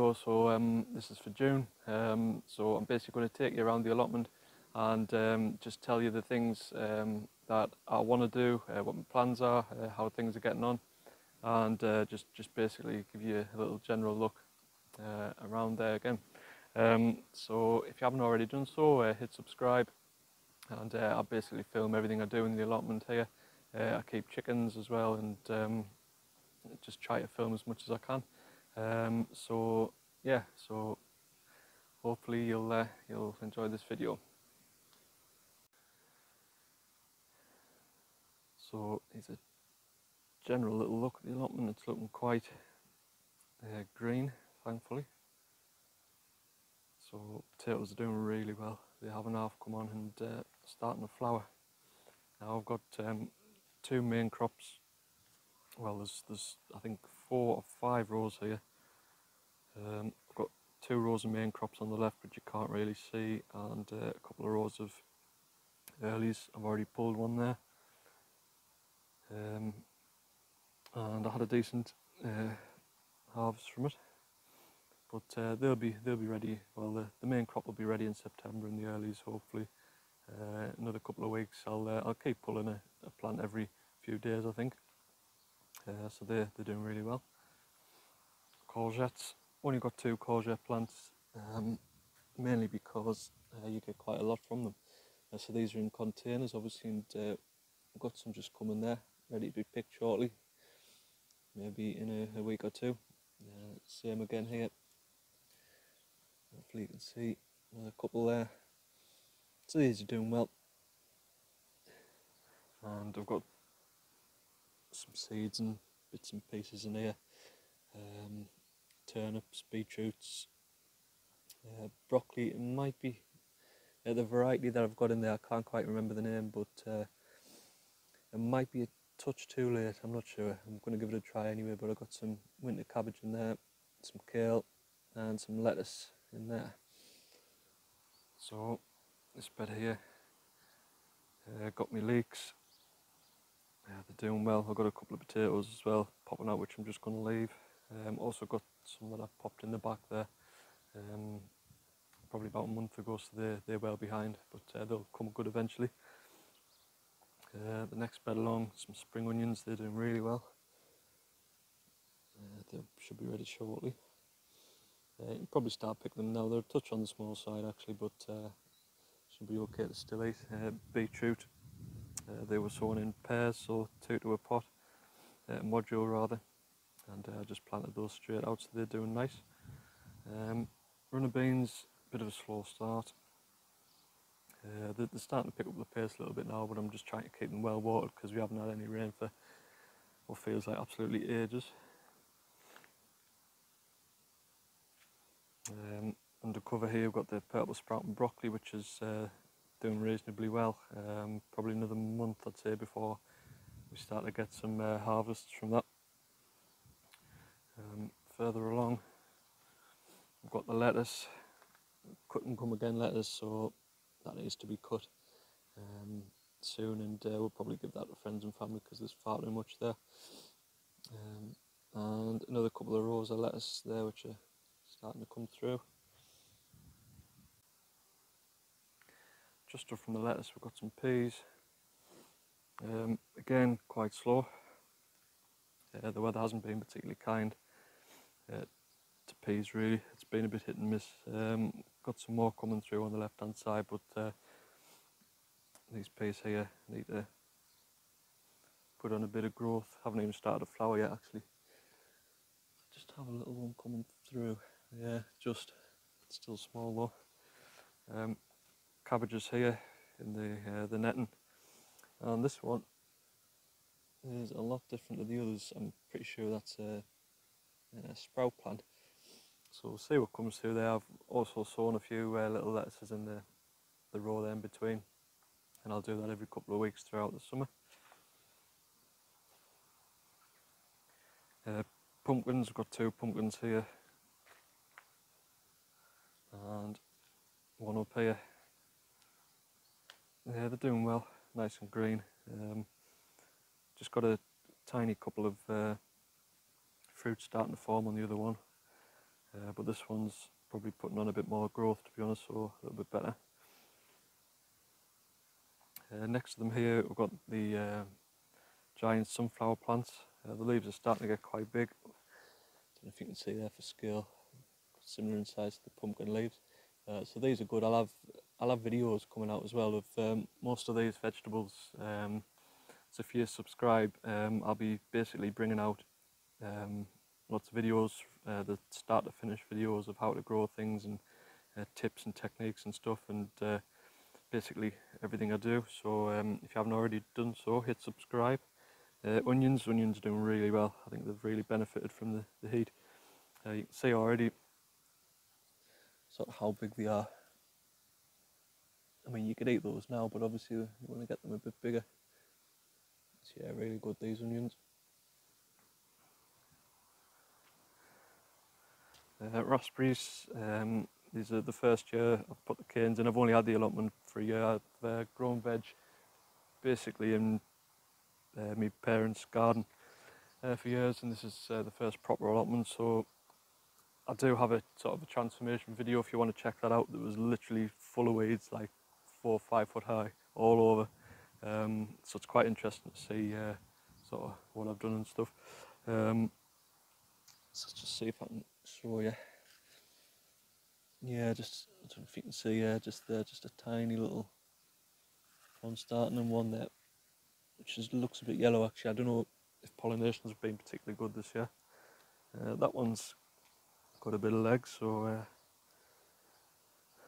video. So this is for June. So I'm basically going to take you around the allotment and just tell you the things that I want to do, what my plans are, how things are getting on, and just basically give you a little general look around there again. So if you haven't already done so, hit subscribe, and I basically film everything I do in the allotment here. I keep chickens as well, and just try to film as much as I can. So yeah, so hopefully you'll enjoy this video. So it's a general little look at the allotment. It's looking quite green, thankfully. So potatoes are doing really well. They haven't half come on and starting to flower. Now I've got two main crops. Well, there's I think 4 or 5 rows here. I've got 2 rows of main crops on the left, which you can't really see, and a couple of rows of earlies. I've already pulled one there, and I had a decent harvest from it. But they'll be ready. Well, the main crop will be ready in September, and the earlies hopefully another couple of weeks. I'll keep pulling a plant every few days, I think. So they're doing really well. Courgettes, only got 2 courgette plants, mainly because you get quite a lot from them. So these are in containers, obviously, and I've got some just coming there, ready to be picked shortly, maybe in a week or 2. Same again here. Hopefully you can see another couple there. So these are doing well. And I've got some seeds and bits and pieces in here. Turnips, beetroots, broccoli. It might be the variety that I've got in there. I can't quite remember the name, but it might be a touch too late. I'm not sure. I'm going to give it a try anyway. But I've got some winter cabbage in there, some kale, and some lettuce in there. So this bed here got me leeks. They're doing well. I've got a couple of potatoes as well popping out, which I'm just going to leave. Also got some that I popped in the back there, probably about a month ago, so they're well behind, but they'll come good eventually. The next bed along, some spring onions. They're doing really well. They should be ready shortly. You can probably start picking them now. They're a touch on the small side actually, but should be okay to still eat. Beetroot. They were sown in pairs, so 2 to a pot, module rather, and I just planted those straight out, so they're doing nice. Runner beans, bit of a slow start. They're starting to pick up the pace a little bit now, but I'm just trying to keep them well watered because we haven't had any rain for what feels like absolutely ages. Under cover here we've got the purple sprouting broccoli, which is doing reasonably well. Probably another month, I'd say, before we start to get some harvests from that. Further along, we've got the lettuce, cut and come again lettuce, so that needs to be cut soon, and we'll probably give that to friends and family because there's far too much there. And another couple of rows of lettuce there, which are starting to come through. Just up from the lettuce, we've got some peas. Again, quite slow. The weather hasn't been particularly kind to peas really. It's been a bit hit and miss. Got some more coming through on the left hand side, but these peas here need to put on a bit of growth. Haven't even started to flower yet actually. Just have a little one coming through. Yeah, it's still small though. Cabbages here in the netting, and this one is a lot different to the others. I'm pretty sure that's a sprout plant, so we'll see what comes through there. I've also sown a few little lettuces in the row there in between, and I'll do that every couple of weeks throughout the summer. Pumpkins, I've got 2 pumpkins here and one up here. Yeah, they're doing well, nice and green. Just got a tiny couple of fruit starting to form on the other one, but but this one's probably putting on a bit more growth, to be honest, so a little bit better. Next to them here we've got the giant sunflower plants. The leaves are starting to get quite big. I don't know if you can see there for scale, similar in size to the pumpkin leaves. So these are good. I'll have videos coming out as well of most of these vegetables. So if you subscribe, I'll be basically bringing out lots of videos, the start to finish videos of how to grow things and tips and techniques and stuff, and basically everything I do. So if you haven't already done so, hit subscribe. Onions doing really well. I think they've really benefited from the heat. You can see already sort of how big they are. I mean, you could eat those now, but obviously you want to get them a bit bigger. So yeah, really good, these onions. Raspberries, these are the first year I've put the canes in. I've only had the allotment for a year. I've grown veg basically in my parents' garden for years, and this is the first proper allotment, so I do have a sort of a transformation video if you want to check that out. That was literally full of weeds, like 4 or 5 foot high, all over. So it's quite interesting to see sort of what I've done and stuff. So let's just see if I can show you. Yeah, just I don't know if you can see. Just there, just a tiny little one starting and one there, which looks a bit yellow actually. I don't know if pollination has been particularly good this year. That one's got a bit of legs, so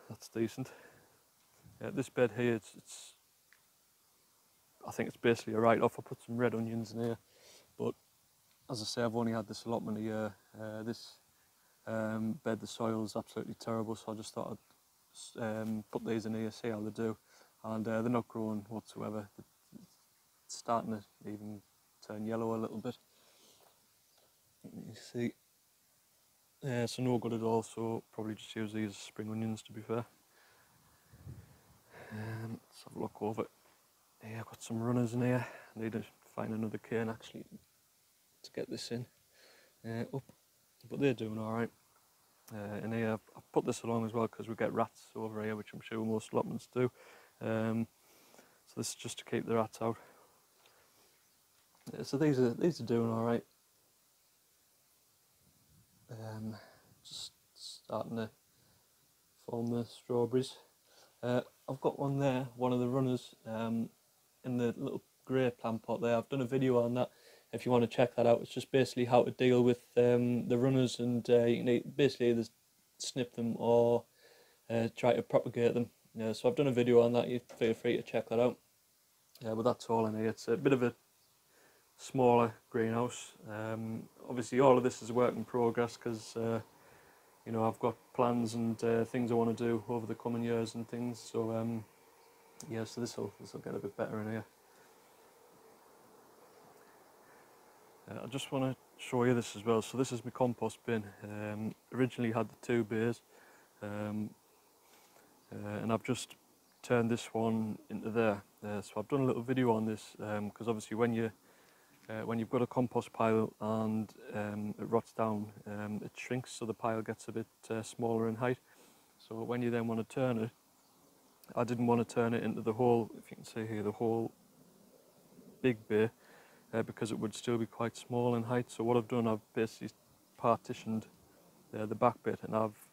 that's decent. This bed here, it's I think it's basically a write-off. I put some red onions in here, but as I say, I've only had this allotment a year. This bed, the soil is absolutely terrible, so I just thought I'd put these in here, see how they do, and they're not growing whatsoever. It's starting to even turn yellow a little bit. You see, so no good at all, so probably just use these as spring onions, to be fair. Let's have a look over. Yeah, I've got some runners in here. I need to find another cane actually to get this in up, but they're doing all right. In here, I've put this along as well because we get rats over here, which I'm sure most allotments do. So this is just to keep the rats out. So these are doing all right. Just starting to form the strawberries. I've got one there, one of the runners, in the little grey plant pot there. I've done a video on that if you want to check that out. It's just basically how to deal with the runners, and you can basically either snip them or try to propagate them. So I've done a video on that. You feel free to check that out. But that's all in here. It's a bit of a smaller greenhouse. Obviously all of this is a work in progress because you know, I've got plans and things I want to do over the coming years and things. So yeah, so this will get a bit better in here. I just want to show you this as well. So this is my compost bin. Originally had the 2 bays, and I've just turned this one into there. So I've done a little video on this because obviously when you've got a compost pile and it rots down, it shrinks, so the pile gets a bit smaller in height. So when you then want to turn it, I didn't want to turn it into the whole, if you can see here, the whole big bay, because it would still be quite small in height. So what I've done, I've basically partitioned the back bit, and I've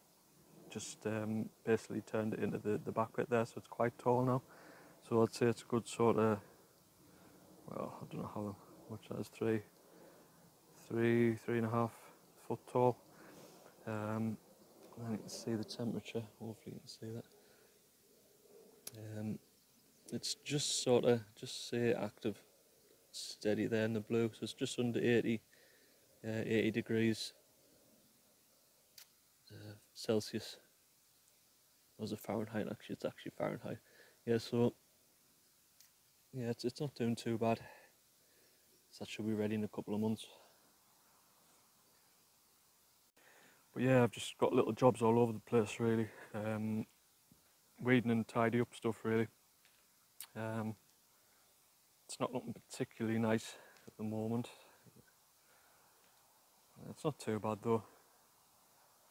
just basically turned it into the back bit there, so it's quite tall now. So I'd say it's a good sort of, well, I don't know how much that is, 3.5 foot tall. And you can see the temperature, hopefully you can see that. It's just sort of, just say active, steady there in the blue, so it's just under 80 degrees Celsius. Was it Fahrenheit? Actually, it's actually Fahrenheit. Yeah, so yeah, it's not doing too bad. So that should be ready in a couple of months. But yeah, I've just got little jobs all over the place really. Weeding and tidy up stuff really. It's not looking particularly nice at the moment. It's not too bad though.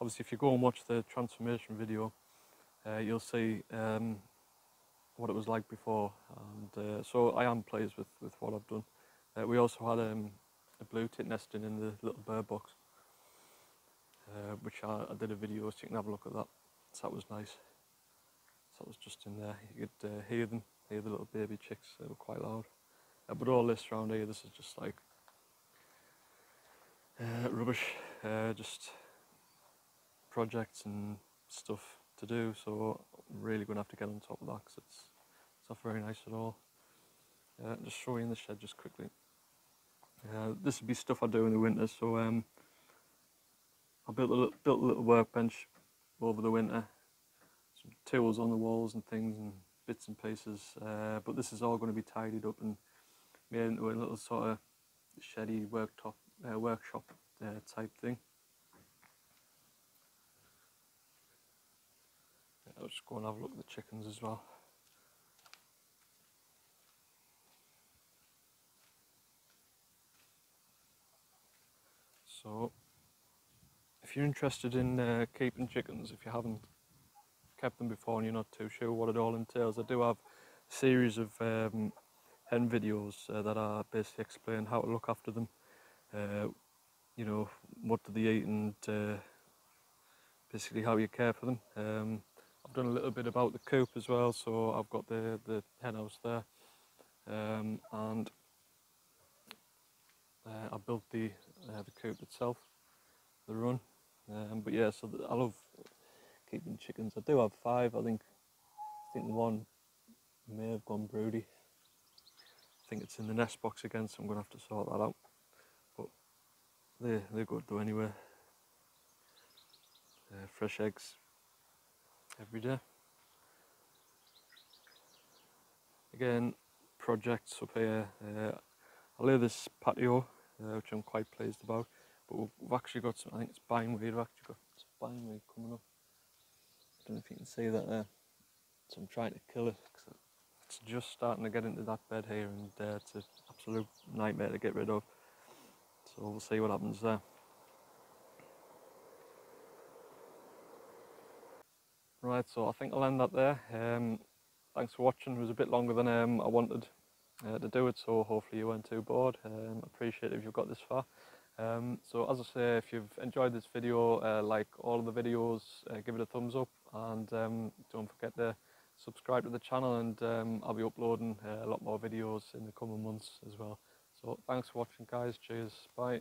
obviously if you go and watch the transformation video, you'll see what it was like before, and so I am pleased with what I've done. We also had a blue tit nesting in the little bird box, which I did a video, so you can have a look at that. So that was nice. So that was just in there. You could hear them, hear the little baby chicks. They were quite loud. But all this around here, this is just like rubbish, just projects and stuff to do. So I'm really going to have to get on top of that because it's not very nice at all. Just showing the shed just quickly. This would be stuff I do in the winter. So I built a little workbench over the winter. Some tools on the walls and things and bits and pieces. But this is all going to be tidied up and made into a little sort of sheddy workshop type thing. I'll just go and have a look at the chickens as well. So, if you're interested in keeping chickens, if you haven't kept them before and you're not too sure what it all entails, I do have a series of hen videos that are basically explain how to look after them. You know, what do they eat and basically how you care for them. I've done a little bit about the coop as well, so I've got the hen house there, and I built the coop itself, the run. But yeah, so I love keeping chickens. I do have 5. I think one may have gone broody. I think it's in the nest box again, so I'm going to have to sort that out. But they're good though anyway. Fresh eggs every day. Again, projects up here. I lay this patio, which I'm quite pleased about. But we've actually got some, I think it's bindweed, we've actually got some bindweed coming up. I don't know if you can see that there. So I'm trying to kill it, because it's just starting to get into that bed here, and it's an absolute nightmare to get rid of. So we'll see what happens there. Right, so I think I'll end that there. Thanks for watching. It was a bit longer than I wanted to do it, so hopefully you weren't too bored. Appreciate it if you've got this far. So as I say, if you've enjoyed this video, like all of the videos, give it a thumbs up, and don't forget to subscribe to the channel, and I'll be uploading a lot more videos in the coming months as well. So thanks for watching guys, cheers, bye.